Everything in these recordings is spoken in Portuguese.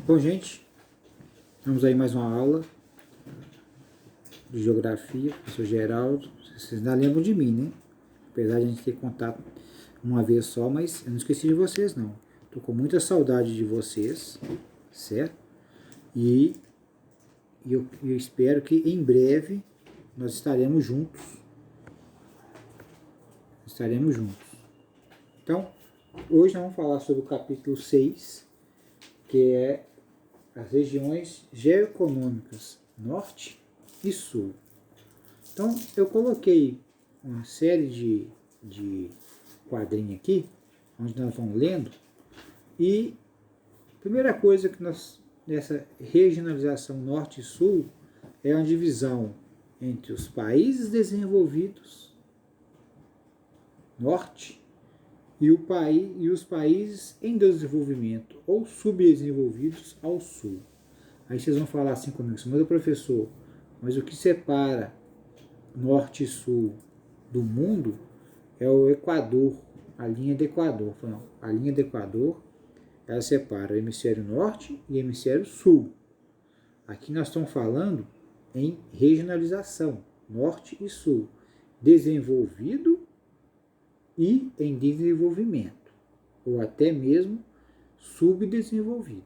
Bom, gente, vamos aí mais uma aula de geografia, professor Geraldo. Vocês ainda lembram de mim, né? Apesar de a gente ter contato uma vez só, mas eu não esqueci de vocês, não. Tô com muita saudade de vocês, certo? E eu espero que em breve nós estaremos juntos. Então, hoje nós vamos falar sobre o capítulo 6, que é as regiões geoeconômicas Norte e Sul. Então, eu coloquei uma série de quadrinhos aqui, onde nós vamos lendo, e a primeira coisa que nós, nessa regionalização Norte e Sul, é uma divisão entre os países desenvolvidos, Norte, e os países em desenvolvimento ou subdesenvolvidos ao Sul. Aí vocês vão falar assim comigo, mas o professor, mas o que separa Norte e Sul do mundo é o Equador, a linha do Equador. Não, a linha do Equador, ela separa o hemisfério Norte e o hemisfério Sul. Aqui nós estamos falando em regionalização, Norte e Sul, desenvolvido e em desenvolvimento, ou até mesmo subdesenvolvido.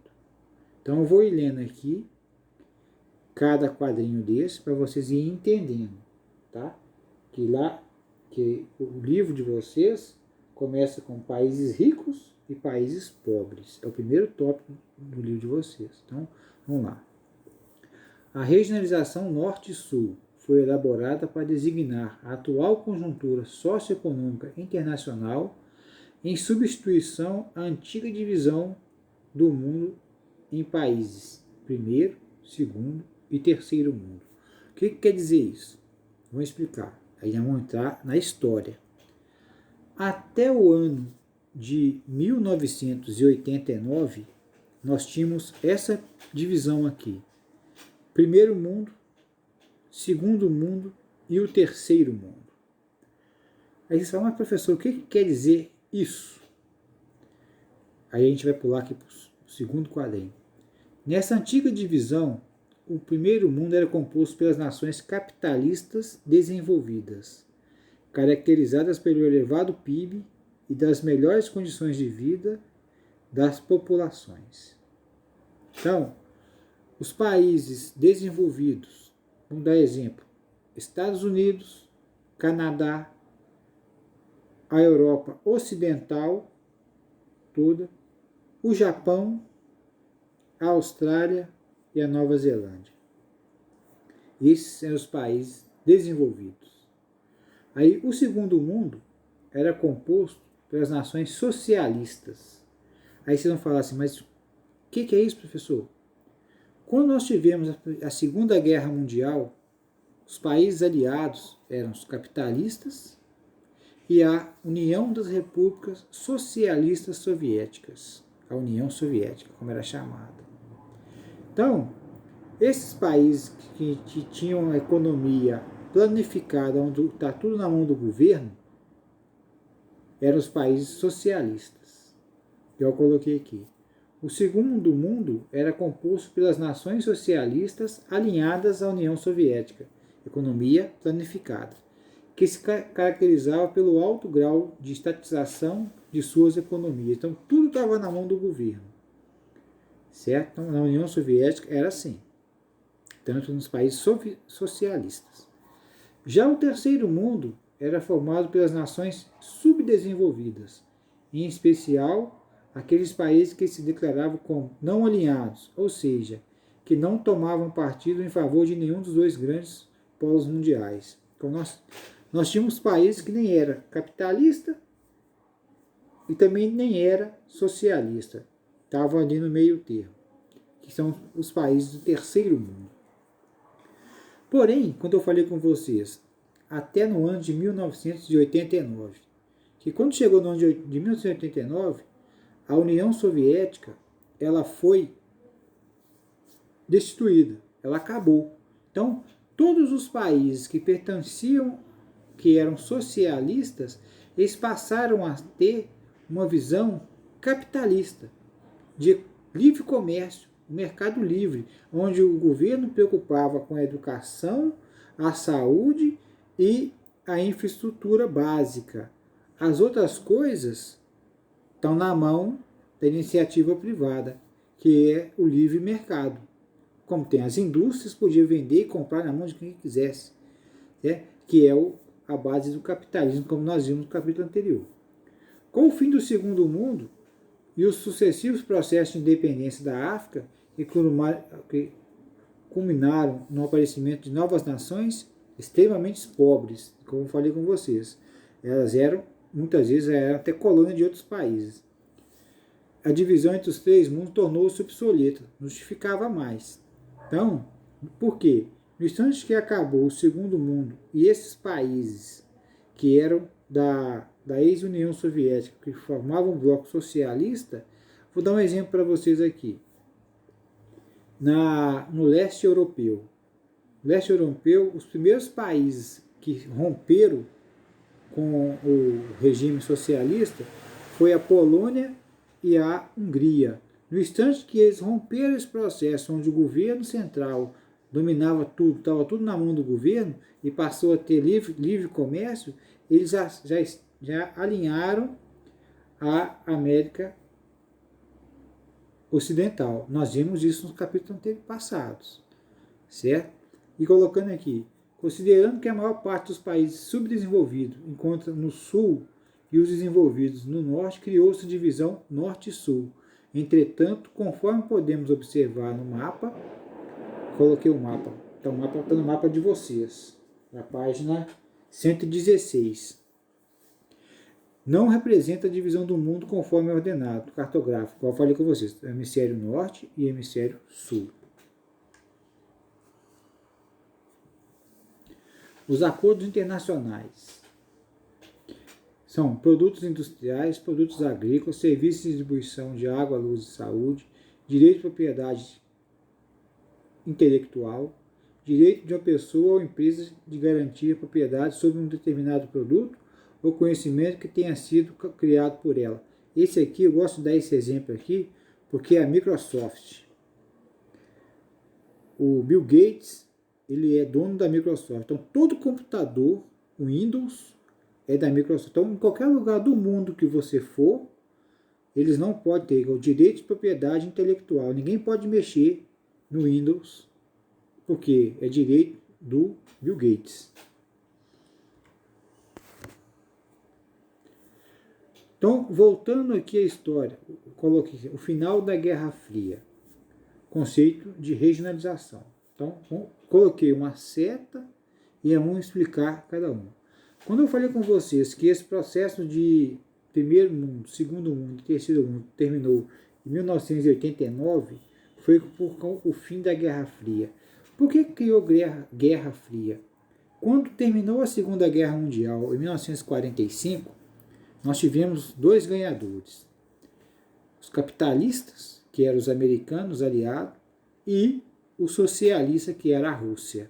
Então eu vou ir lendo aqui cada quadrinho desse para vocês irem entendendo, tá? Que o livro de vocês começa com países ricos e países pobres. É o primeiro tópico do livro de vocês. Então, vamos lá. A regionalização Norte e Sul foi elaborada para designar a atual conjuntura socioeconômica internacional em substituição à antiga divisão do mundo em países primeiro, segundo e terceiro mundo. O que quer dizer isso? Vou explicar. Aí vamos entrar na história. Até o ano de 1989, nós tínhamos essa divisão aqui. Primeiro mundo, segundo mundo e o terceiro mundo. Aí você fala, mas professor, o que quer dizer isso? Aí a gente vai pular aqui para o segundo quadrinho. Nessa antiga divisão, o primeiro mundo era composto pelas nações capitalistas desenvolvidas, caracterizadas pelo elevado PIB e das melhores condições de vida das populações. Então, os países desenvolvidos, vamos dar exemplo, Estados Unidos, Canadá, a Europa Ocidental toda, o Japão, a Austrália e a Nova Zelândia. Esses eram os países desenvolvidos. Aí o segundo mundo era composto pelas nações socialistas. Aí vocês vão falar assim, mas o que é isso, professor? Quando nós tivemos a Segunda Guerra Mundial, os países aliados eram os capitalistas e a União das Repúblicas Socialistas Soviéticas, a União Soviética, como era chamada. Então, esses países que tinham a economia planificada, onde está tudo na mão do governo, eram os países socialistas. Eu coloquei aqui. O segundo mundo era composto pelas nações socialistas alinhadas à União Soviética, economia planificada, que se caracterizava pelo alto grau de estatização de suas economias. Então, tudo estava na mão do governo. Certo? Então, na União Soviética era assim, tanto nos países socialistas. Já o terceiro mundo era formado pelas nações subdesenvolvidas, em especial aqueles países que se declaravam como não alinhados, ou seja, que não tomavam partido em favor de nenhum dos dois grandes polos mundiais. Então nós tínhamos países que nem era capitalista e também nem era socialista. Estavam ali no meio termo, que são os países do terceiro mundo. Porém, quando eu falei com vocês, até no ano de 1989, que quando chegou no ano de 1989, a União Soviética ela foi destituída, ela acabou. Então, todos os países que pertenciam, que eram socialistas, eles passaram a ter uma visão capitalista, de livre comércio, um mercado livre, onde o governo preocupava com a educação, a saúde e a infraestrutura básica. As outras coisas estão na mão da iniciativa privada, que é o livre mercado. Como tem as indústrias, podia vender e comprar na mão de quem quisesse, né? Que é a base do capitalismo, como nós vimos no capítulo anterior. Com o fim do Segundo Mundo e os sucessivos processos de independência da África, que culminaram no aparecimento de novas nações extremamente pobres, como eu falei com vocês. Elas muitas vezes eram até colônia de outros países. A divisão entre os três mundos tornou-se obsoleta, não justificava mais. Então, por quê? No instante que acabou o Segundo Mundo e esses países que eram da ex-União Soviética, que formavam um bloco socialista, vou dar um exemplo para vocês aqui. No leste europeu. No leste europeu, os primeiros países que romperam com o regime socialista foi a Polônia e a Hungria. No instante que eles romperam esse processo, onde o governo central dominava tudo, estava tudo na mão do governo e passou a ter livre comércio, eles já alinharam a América Ocidental. Nós vimos isso nos capítulos passados, certo? E colocando aqui, considerando que a maior parte dos países subdesenvolvidos encontra no sul e os desenvolvidos no norte, criou-se divisão norte e sul. Entretanto, conforme podemos observar no mapa, coloquei o mapa, então o mapa está no mapa de vocês, na página 116. Não representa a divisão do mundo conforme é ordenado, cartográfico, como eu falei com vocês, hemisfério norte e hemisfério sul. Os acordos internacionais são produtos industriais, produtos agrícolas, serviços de distribuição de água, luz e saúde, direito de propriedade intelectual, direito de uma pessoa ou empresa de garantir a propriedade sobre um determinado produto ou conhecimento que tenha sido criado por ela. Esse aqui, eu gosto de dar esse exemplo aqui, porque é a Microsoft. O Bill Gates, ele é dono da Microsoft. Então, todo computador, o Windows, é da Microsoft. Então, em qualquer lugar do mundo que você for, eles não podem ter o direito de propriedade intelectual. Ninguém pode mexer no Windows, porque é direito do Bill Gates. Então, voltando aqui à história, coloquei o final da Guerra Fria, conceito de regionalização. Então, coloquei uma seta e vamos explicar cada uma. Quando eu falei com vocês que esse processo de primeiro mundo, segundo mundo e terceiro mundo terminou em 1989, foi por o fim da Guerra Fria. Por que criou Guerra Fria? Quando terminou a Segunda Guerra Mundial, em 1945, nós tivemos dois ganhadores. Os capitalistas, que eram os americanos aliados, e o socialista, que era a Rússia,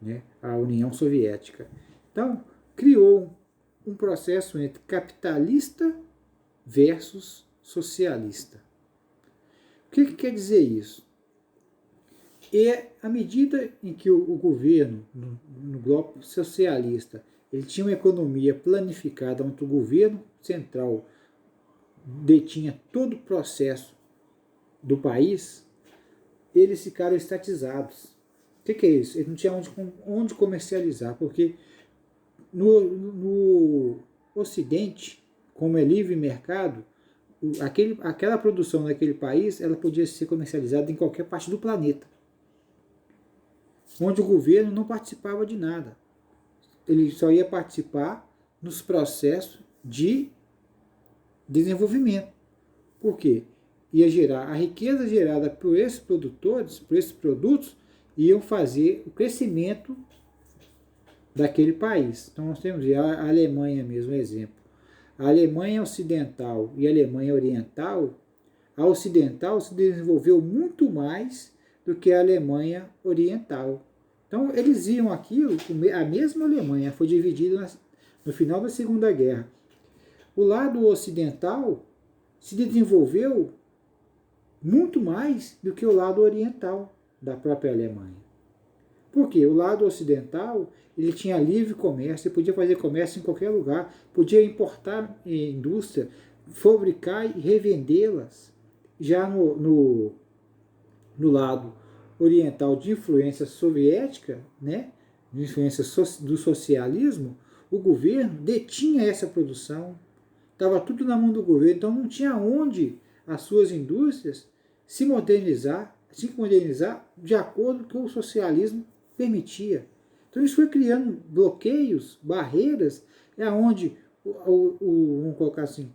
né, a União Soviética. Então, criou um processo entre capitalista versus socialista. O que quer dizer isso? É à medida em que o governo, no bloco socialista, ele tinha uma economia planificada, onde o governo central detinha todo o processo do país, eles ficaram estatizados. O que é isso? Eles não tinham onde comercializar, porque no Ocidente, como é livre mercado, aquela produção daquele país, ela podia ser comercializada em qualquer parte do planeta, onde o governo não participava de nada. Ele só ia participar nos processos de desenvolvimento. Por quê? Ia gerar a riqueza gerada por esses produtores, por esses produtos, iam fazer o crescimento daquele país. Então nós temos a Alemanha mesmo, exemplo. A Alemanha Ocidental e a Alemanha Oriental, a Ocidental se desenvolveu muito mais do que a Alemanha Oriental. Então eles iam aquilo, a mesma Alemanha foi dividida no final da Segunda Guerra. O lado ocidental se desenvolveu muito mais do que o lado oriental da própria Alemanha. Porque o lado ocidental, ele tinha livre comércio, ele podia fazer comércio em qualquer lugar, podia importar indústria, fabricar e revendê-las. Já no lado oriental de influência soviética, né, de influência do socialismo, o governo detinha essa produção, estava tudo na mão do governo, então não tinha onde as suas indústrias se modernizar de acordo com o que o socialismo permitia. Então isso foi criando bloqueios, barreiras, onde, vamos colocar assim,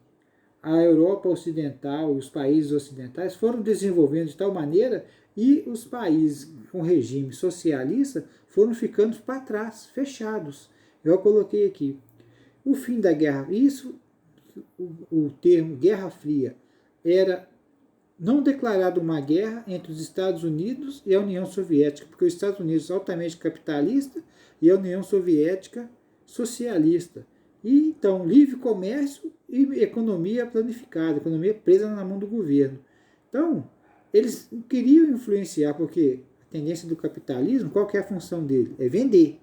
a Europa Ocidental e os países ocidentais foram desenvolvendo de tal maneira e os países com regime socialista foram ficando para trás, fechados. Eu coloquei aqui. O fim da guerra, o termo Guerra Fria, era não declarado uma guerra entre os Estados Unidos e a União Soviética, porque os Estados Unidos altamente capitalista e a União Soviética socialista. E então, livre comércio e economia planificada, economia presa na mão do governo. Então, eles queriam influenciar, porque a tendência do capitalismo, qual que é a função dele? É vender.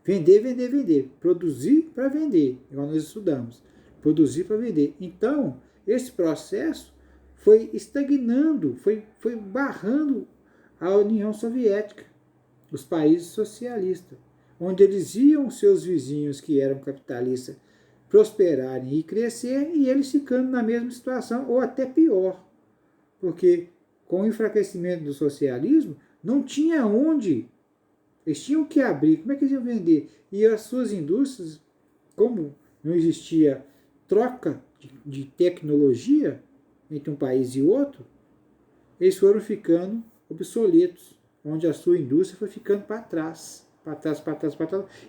Vender, vender, vender. Produzir para vender, igual nós estudamos. Produzir para vender. Então, esse processo foi estagnando, foi barrando a União Soviética, os países socialistas, onde eles viam seus vizinhos que eram capitalistas prosperarem e crescer e eles ficando na mesma situação ou até pior, porque com o enfraquecimento do socialismo não tinha onde, eles tinham que abrir, como é que eles iam vender? E as suas indústrias, como não existia troca de tecnologia entre um país e outro, eles foram ficando obsoletos, onde a sua indústria foi ficando para trás,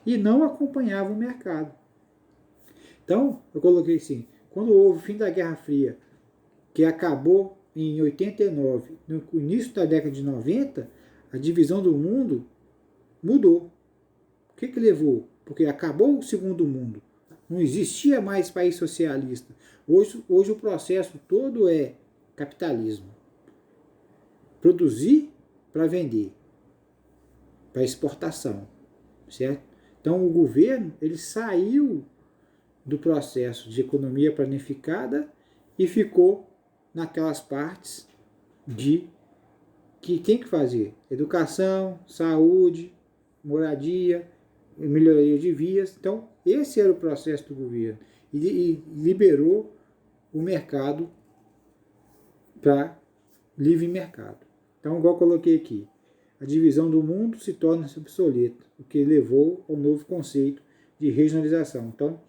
e não acompanhava o mercado. Então, eu coloquei assim, quando houve o fim da Guerra Fria, que acabou em 89, no início da década de 90, a divisão do mundo mudou. O que levou? Porque acabou o segundo mundo. Não existia mais país socialista. Hoje o processo todo é capitalismo. Produzir para vender, para exportação, certo? Então o governo ele saiu do processo de economia planificada e ficou naquelas partes de que tem que fazer educação, saúde, moradia, melhoria de vias. Então esse era o processo do governo e liberou o mercado para livre mercado. Então, igual eu coloquei aqui, a divisão do mundo se torna obsoleta, o que levou ao novo conceito de regionalização. Então,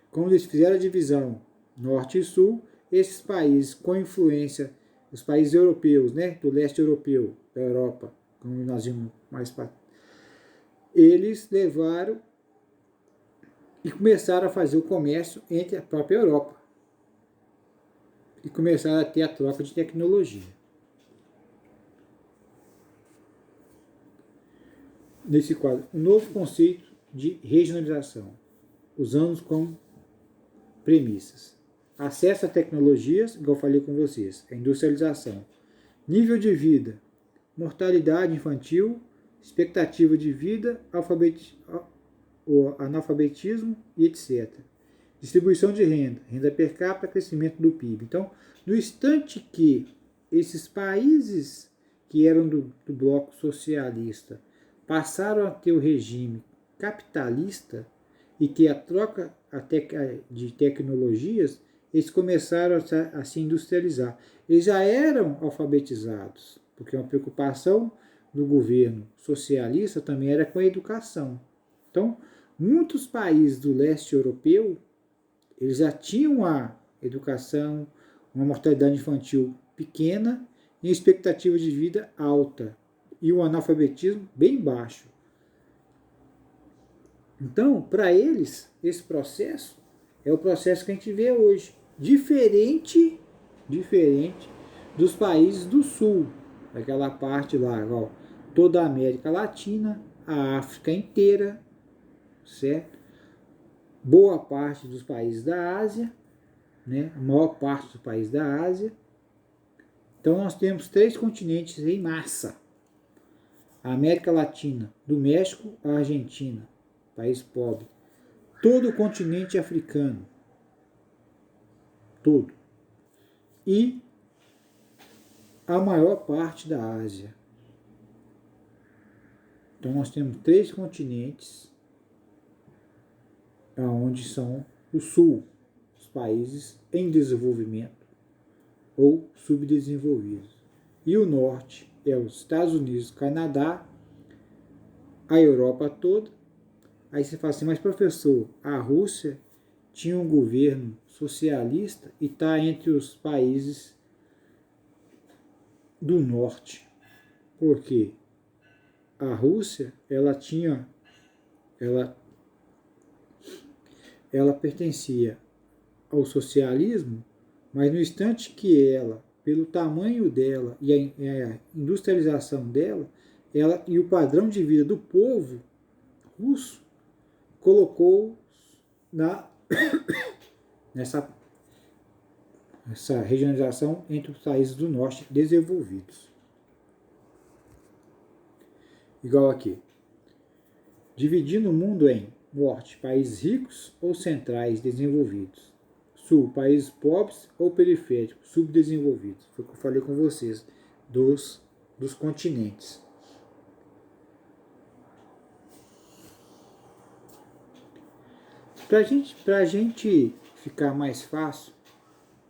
como eles fizeram a divisão norte e sul, esses países com influência, os países europeus, né, do leste europeu, da Europa, como nós vimos mais para, eles levaram e começaram a fazer o comércio entre a própria Europa e começaram a ter a troca de tecnologia. Nesse quadro, um novo conceito de regionalização, usando como premissas. Acesso a tecnologias, igual eu falei com vocês, a industrialização. Nível de vida, mortalidade infantil, expectativa de vida, analfabetismo e etc. Distribuição de renda, renda per capita, crescimento do PIB. Então, no instante que esses países que eram do bloco socialista passaram a ter o regime capitalista e ter a troca de tecnologias, eles começaram a se industrializar. Eles já eram alfabetizados, porque uma preocupação do governo socialista também era com a educação. Então, muitos países do leste europeu, eles já tinham a educação, uma mortalidade infantil pequena e expectativa de vida alta e um analfabetismo bem baixo. Então, para eles, esse processo é o processo que a gente vê hoje, diferente dos países do sul, aquela parte lá, ó, toda a América Latina, a África inteira, certo? Boa parte dos países da Ásia, né? A maior parte dos países da Ásia, Então nós temos 3 continentes em massa. A América Latina, do México à Argentina, país pobre. Todo o continente africano, todo. E a maior parte da Ásia. Então nós temos 3 continentes, onde são o sul, os países em desenvolvimento ou subdesenvolvidos. E o norte é os Estados Unidos, Canadá, a Europa toda. Aí você fala assim, mas professor, a Rússia tinha um governo socialista e está entre os países do norte. Por quê? A Rússia, ela pertencia ao socialismo, mas no instante que ela, pelo tamanho dela e a industrialização dela, ela e o padrão de vida do povo russo, colocou nessa regionalização entre os países do norte desenvolvidos. Igual aqui. Dividindo o mundo em norte, países ricos ou centrais desenvolvidos. Sul, países pobres ou periféricos, subdesenvolvidos. Foi o que eu falei com vocês, dos continentes. Para a gente ficar mais fácil,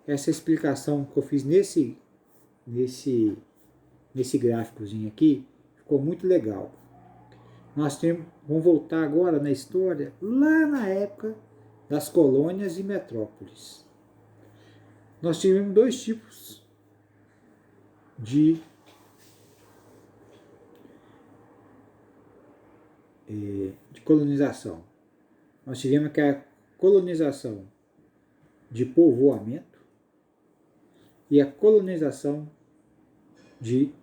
essa explicação que eu fiz nesse gráficozinho aqui, ficou muito legal. Vamos voltar agora na história, lá na época das colônias e metrópoles. Nós tivemos 2 tipos de colonização. Nós tivemos a colonização de povoamento e a colonização de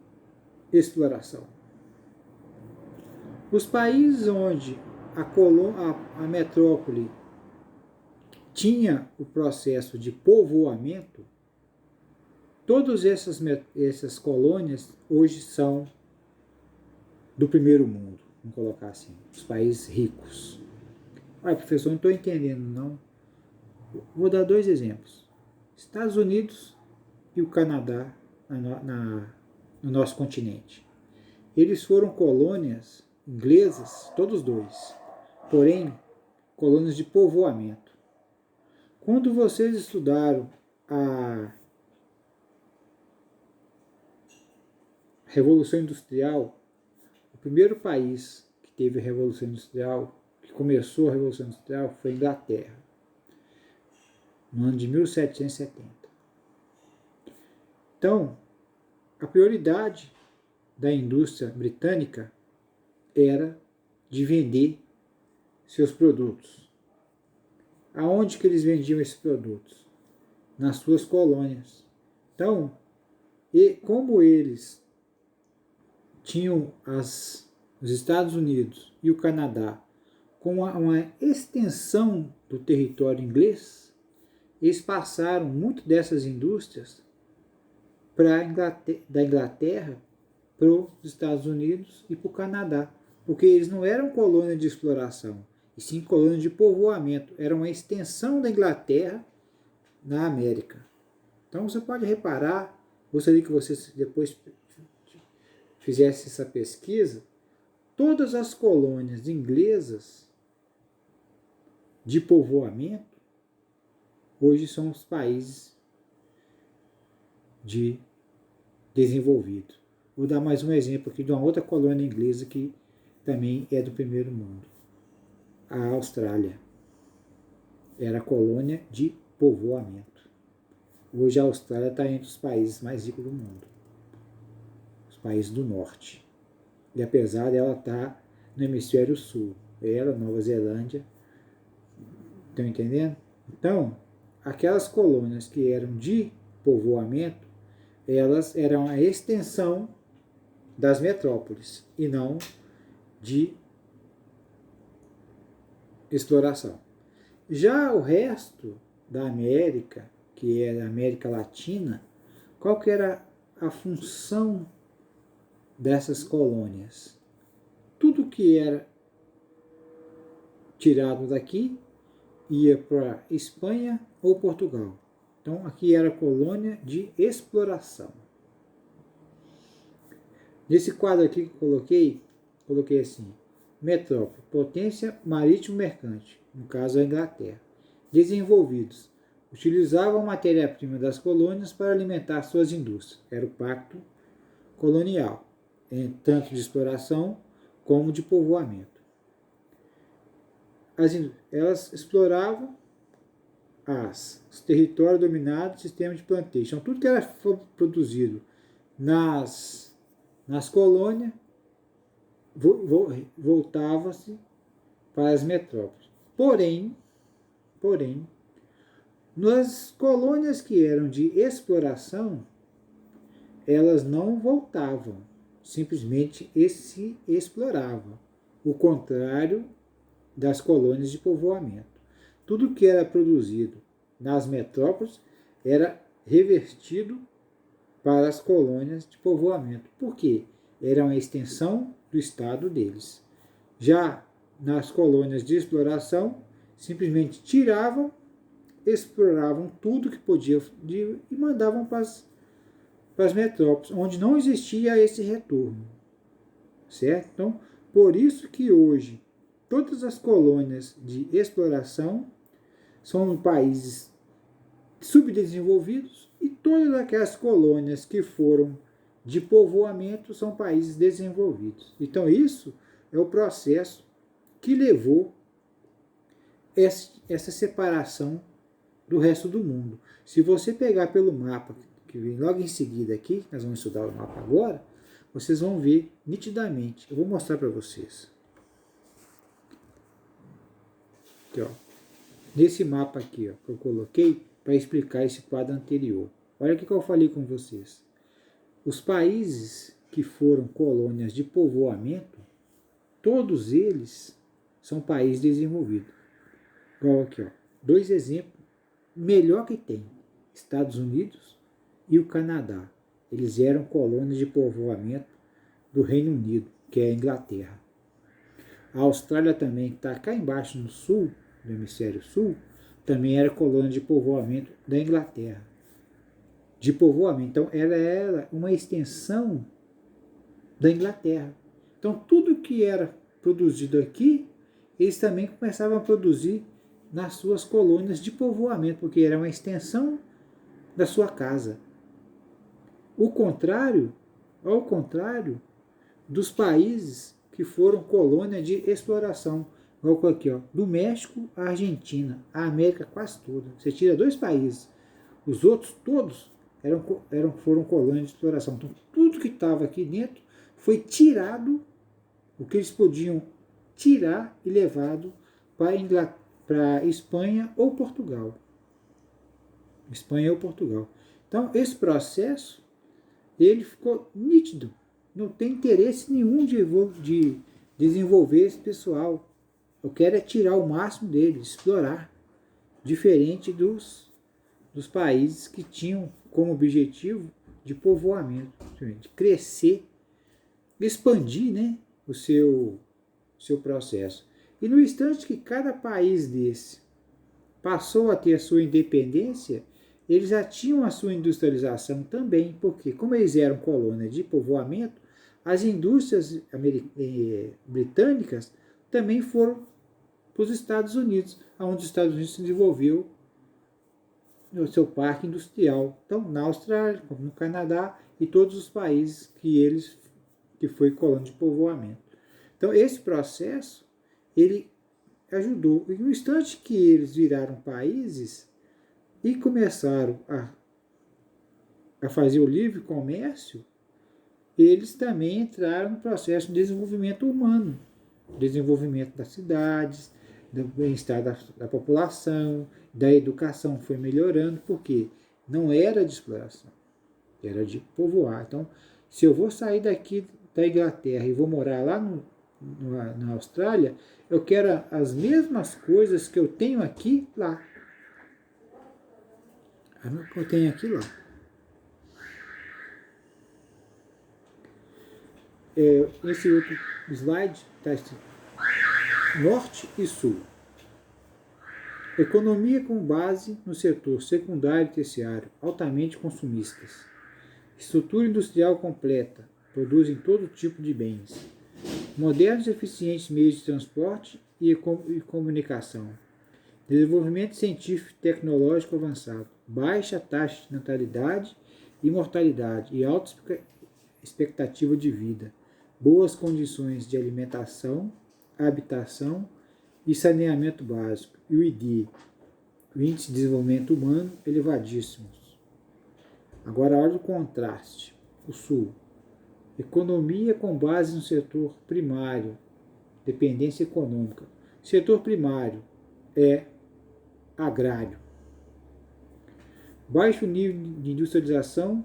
exploração. Os países onde a metrópole tinha o processo de povoamento, todas essas colônias hoje são do primeiro mundo, vamos colocar assim, os países ricos. Olha, professor, não estou entendendo, não. Vou dar 2 exemplos. Estados Unidos e o Canadá no nosso continente. Eles foram colônias inglesas, todos 2, porém, colônias de povoamento. Quando vocês estudaram a Revolução Industrial, o primeiro país que teve a Revolução Industrial, que começou a Revolução Industrial, foi a Inglaterra, no ano de 1770. Então, a prioridade da indústria britânica era de vender seus produtos. Aonde que eles vendiam esses produtos? Nas suas colônias. Então, como eles tinham os Estados Unidos e o Canadá com uma extensão do território inglês, eles passaram muito dessas indústrias da Inglaterra para os Estados Unidos e para o Canadá, porque eles não eram colônia de exploração, e sim colônia de povoamento, era uma extensão da Inglaterra na América. Então você pode reparar, gostaria que você depois fizesse essa pesquisa, todas as colônias inglesas de povoamento hoje são os países desenvolvidos. Vou dar mais um exemplo aqui de uma outra colônia inglesa que também é do primeiro mundo. A Austrália era colônia de povoamento. Hoje a Austrália está entre os países mais ricos do mundo, os países do norte. E apesar dela estar no hemisfério sul, ela, Nova Zelândia, estão entendendo? Então, aquelas colônias que eram de povoamento, elas eram a extensão das metrópoles e não de exploração. Já o resto da América, que é a América Latina, qual que era a função dessas colônias? Tudo que era tirado daqui ia para Espanha ou Portugal. Então aqui era colônia de exploração. Nesse quadro aqui que coloquei assim: metrópole, potência marítimo-mercante, no caso a Inglaterra. Desenvolvidos, utilizavam matéria-prima das colônias para alimentar suas indústrias. Era o pacto colonial, tanto de exploração como de povoamento. Elas exploravam os territórios dominados, sistema de plantation. Tudo que era produzido nas colônias voltava-se para as metrópoles. Porém, nas colônias que eram de exploração, elas não voltavam, simplesmente se exploravam. O contrário das colônias de povoamento. Tudo que era produzido nas metrópoles era revertido para as colônias de povoamento. Por quê? Era uma extensão do estado deles. Já nas colônias de exploração, simplesmente tiravam, exploravam tudo que podia e mandavam para as metrópoles, onde não existia esse retorno. Certo? Então, por isso que hoje todas as colônias de exploração são países subdesenvolvidos e todas aquelas colônias que foram de povoamento são países desenvolvidos. Então isso é o processo que levou essa separação do resto do mundo. Se você pegar pelo mapa, que vem logo em seguida aqui, nós vamos estudar o mapa agora, vocês vão ver nitidamente. Eu vou mostrar para vocês. Aqui, ó. Nesse mapa aqui, ó, que eu coloquei para explicar esse quadro anterior. Olha o que eu falei com vocês. Os países que foram colônias de povoamento, todos eles são países desenvolvidos. Igual aqui, ó, 2 exemplos melhor que tem: Estados Unidos e o Canadá. Eles eram colônias de povoamento do Reino Unido, que é a Inglaterra. A Austrália também, que está cá embaixo no sul, do hemisfério sul, também era colônia de povoamento da Inglaterra. De povoamento. Então, ela era uma extensão da Inglaterra. Então, tudo que era produzido aqui, eles também começavam a produzir nas suas colônias de povoamento, porque era uma extensão da sua casa. Ao contrário dos países que foram colônia de exploração, igual aqui, ó, do México à Argentina, a América quase toda. Você tira 2 países, os outros todos foram colônias de exploração. Então, tudo que estava aqui dentro foi tirado, o que eles podiam tirar e levado para Espanha ou Portugal. Espanha ou Portugal. Então, esse processo, ele ficou nítido. Não tem interesse nenhum de desenvolver esse pessoal. Eu quero é tirar o máximo deles, explorar. Diferente dos países que tinham como objetivo de povoamento, de crescer, expandir, né, o seu processo. E no instante que cada país desse passou a ter a sua independência, eles já tinham a sua industrialização também, porque como eles eram colônia de povoamento, as indústrias britânicas também foram para os Estados Unidos, onde os Estados Unidos se desenvolveu no seu parque industrial. Então, na Austrália, como no Canadá e todos os países que foi colônia de povoamento. Então, esse processo, ele ajudou. E no instante que eles viraram países e começaram a fazer o livre comércio, eles também entraram no processo de desenvolvimento humano, desenvolvimento das cidades, do bem-estar da população, da educação foi melhorando, porque não era de exploração, era de povoar. Então, se eu vou sair daqui da Inglaterra e vou morar lá na Austrália, eu quero as mesmas coisas que eu tenho aqui lá. Eu tenho aqui lá. Esse outro slide está escrito Norte e Sul. Economia com base no setor secundário e terciário, altamente consumistas. Estrutura industrial completa, produzem todo tipo de bens. Modernos e eficientes meios de transporte e comunicação. Desenvolvimento científico e tecnológico avançado. Baixa taxa de natalidade e mortalidade e alta expectativa de vida. Boas condições de alimentação, habitação e saneamento básico. E o ID, o Índice de Desenvolvimento Humano, elevadíssimos. Agora, olha o contraste. O Sul. Economia com base no setor primário, dependência econômica. Setor primário é agrário. Baixo nível de industrialização,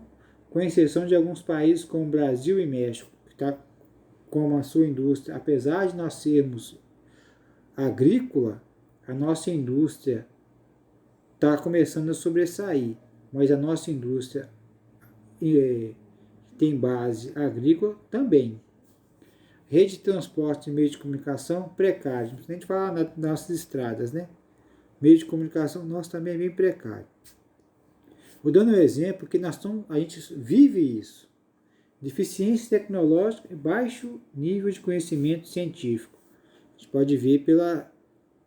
com exceção de alguns países como Brasil e México, que está com a sua indústria. Apesar de nós sermos agrícola, a nossa indústria está começando a sobressair, mas a nossa indústria tem base agrícola também. Rede de transporte e meio de comunicação precário. Não precisa nem falar das nossas estradas, né? Meio de comunicação nosso também é bem precário. Vou dando um exemplo que a gente vive isso. Deficiência tecnológica e baixo nível de conhecimento científico. A gente pode ver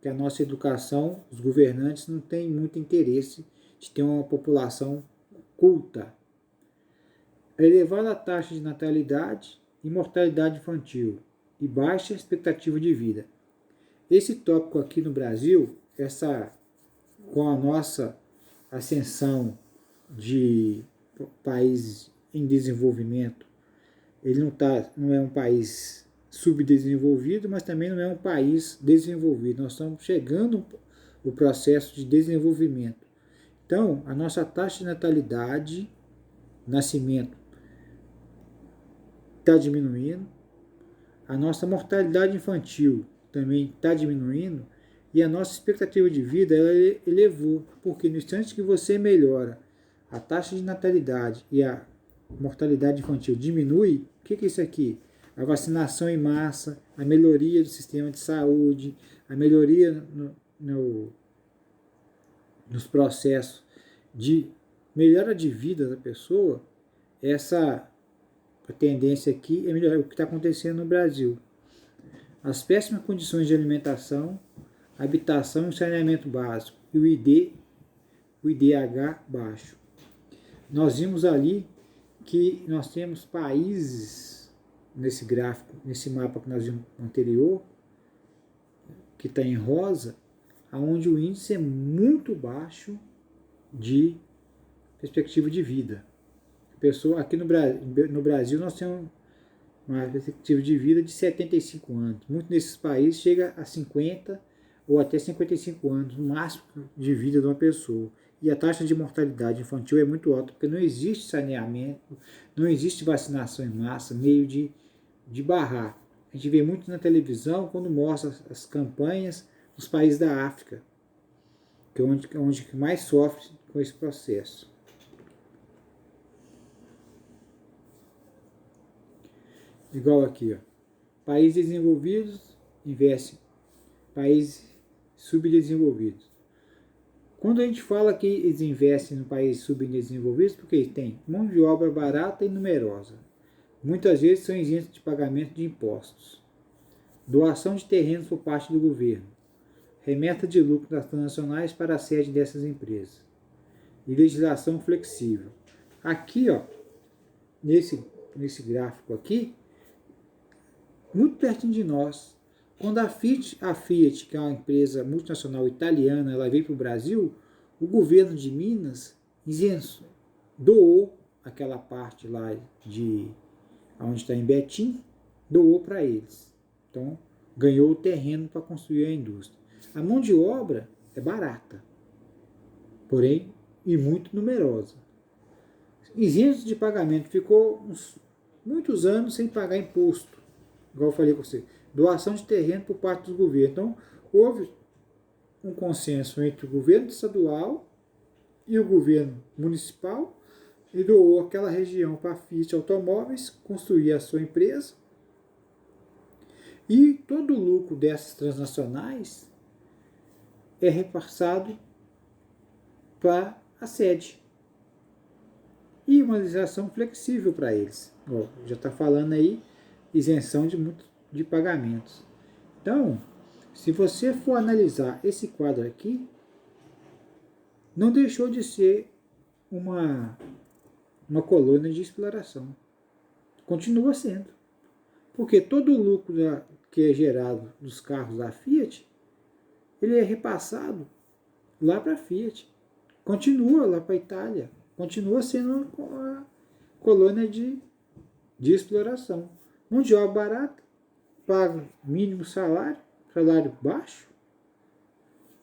que a nossa educação, os governantes não têm muito interesse de ter uma população culta. Elevada taxa de natalidade e mortalidade infantil e baixa expectativa de vida. Esse tópico aqui no Brasil, com a nossa ascensão de países em desenvolvimento, ele não é um país subdesenvolvido, mas também não é um país desenvolvido. Nós estamos chegando no processo de desenvolvimento. Então, a nossa taxa de natalidade, nascimento, está diminuindo, a nossa mortalidade infantil também está diminuindo e a nossa expectativa de vida ela elevou, porque no instante que você melhora a taxa de natalidade e a mortalidade infantil diminui, o que é isso aqui? A vacinação em massa, a melhoria do sistema de saúde, a melhoria nos processos de melhora de vida da pessoa, essa tendência aqui é melhorar o que está acontecendo no Brasil. As péssimas condições de alimentação, habitação e saneamento básico e o IDH baixo. Nós vimos ali que nós temos países nesse gráfico, nesse mapa que nós vimos anterior, que está em rosa, onde o índice é muito baixo de perspectiva de vida. Pessoa, aqui no Brasil nós temos uma perspectiva de vida de 75 anos. Muitos desses países chega a 50 ou até 55 anos, o máximo de vida de uma pessoa. E a taxa de mortalidade infantil é muito alta, porque não existe saneamento, não existe vacinação em massa, meio de barrar. A gente vê muito na televisão quando mostra as campanhas dos países da África, que é onde mais sofre com esse processo. Igual aqui, ó. Países desenvolvidos investem, países subdesenvolvidos. Quando a gente fala que eles investem no país subdesenvolvidos, porque tem mão de obra barata e numerosa. Muitas vezes são isentos de pagamento de impostos. Doação de terrenos por parte do governo. Remessa de lucro das transnacionais para a sede dessas empresas. E legislação flexível. Aqui, ó, nesse gráfico aqui, muito pertinho de nós, quando a Fiat, que é uma empresa multinacional italiana, ela veio para o Brasil, o governo de Minas doou aquela parte lá onde está em Betim, doou para eles. Então, ganhou o terreno para construir a indústria. A mão de obra é barata, porém, e muito numerosa. Isentos de pagamento, ficou muitos anos sem pagar imposto. Igual eu falei com você, doação de terreno por parte do governo. Então, houve um consenso entre o governo estadual e o governo municipal e doou aquela região para a Fiat Automóveis construir a sua empresa E todo o lucro dessas transnacionais é repassado para a sede. E uma legislação flexível para eles. Já está falando aí isenção de pagamentos. Então, se você for analisar esse quadro aqui, não deixou de ser uma colônia de exploração. Continua sendo. Porque todo o lucro que é gerado dos carros da Fiat, ele é repassado lá para a Fiat. Continua lá para a Itália. Continua sendo uma colônia de exploração. Mão de obra barata, paga mínimo salário baixo,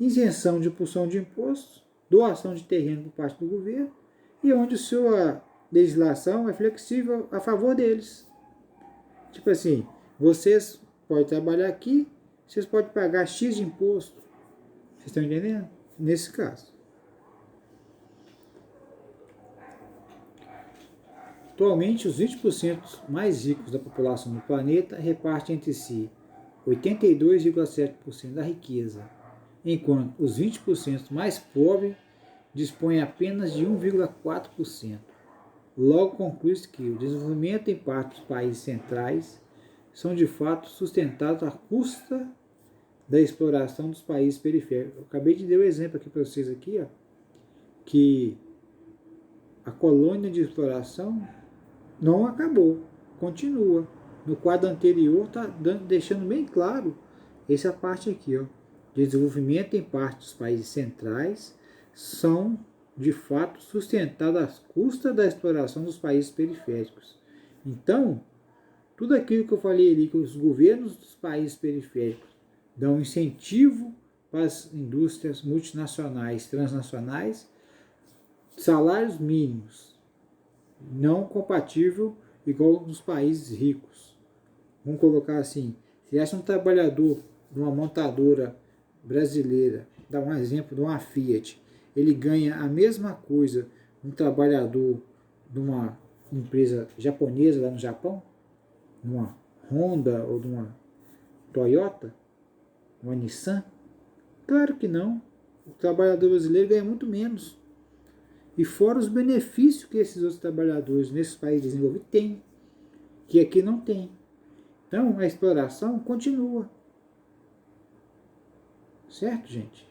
isenção de impulsão de impostos, doação de terreno por parte do governo, e onde sua legislação é flexível a favor deles. Tipo assim, vocês podem trabalhar aqui, vocês podem pagar X de imposto. Vocês estão entendendo? Nesse caso. Atualmente, os 20% mais ricos da população do planeta repartem entre si 82,7% da riqueza, enquanto os 20% mais pobres dispõem apenas de 1,4%. Logo conclui-se que o desenvolvimento em parte dos países centrais são de fato sustentados à custa da exploração dos países periféricos. Eu acabei de dar um exemplo aqui para vocês aqui, ó, que a colônia de exploração não acabou, continua. No quadro anterior está deixando bem claro essa parte aqui, ó. Desenvolvimento em parte dos países centrais são de fato sustentados às custas da exploração dos países periféricos. Então, tudo aquilo que eu falei ali, que os governos dos países periféricos dão incentivo para as indústrias multinacionais, transnacionais, salários mínimos, não compatível igual nos países ricos. Vamos colocar assim, se tivesse um trabalhador de uma montadora brasileira, dá um exemplo de uma Fiat, ele ganha a mesma coisa um trabalhador de uma empresa japonesa lá no Japão, numa Honda ou de uma Toyota, uma Nissan? Claro que não. O trabalhador brasileiro ganha muito menos. E fora os benefícios que esses outros trabalhadores nesses países desenvolvidos têm, que aqui não tem. Então, a exploração continua. Certo, gente?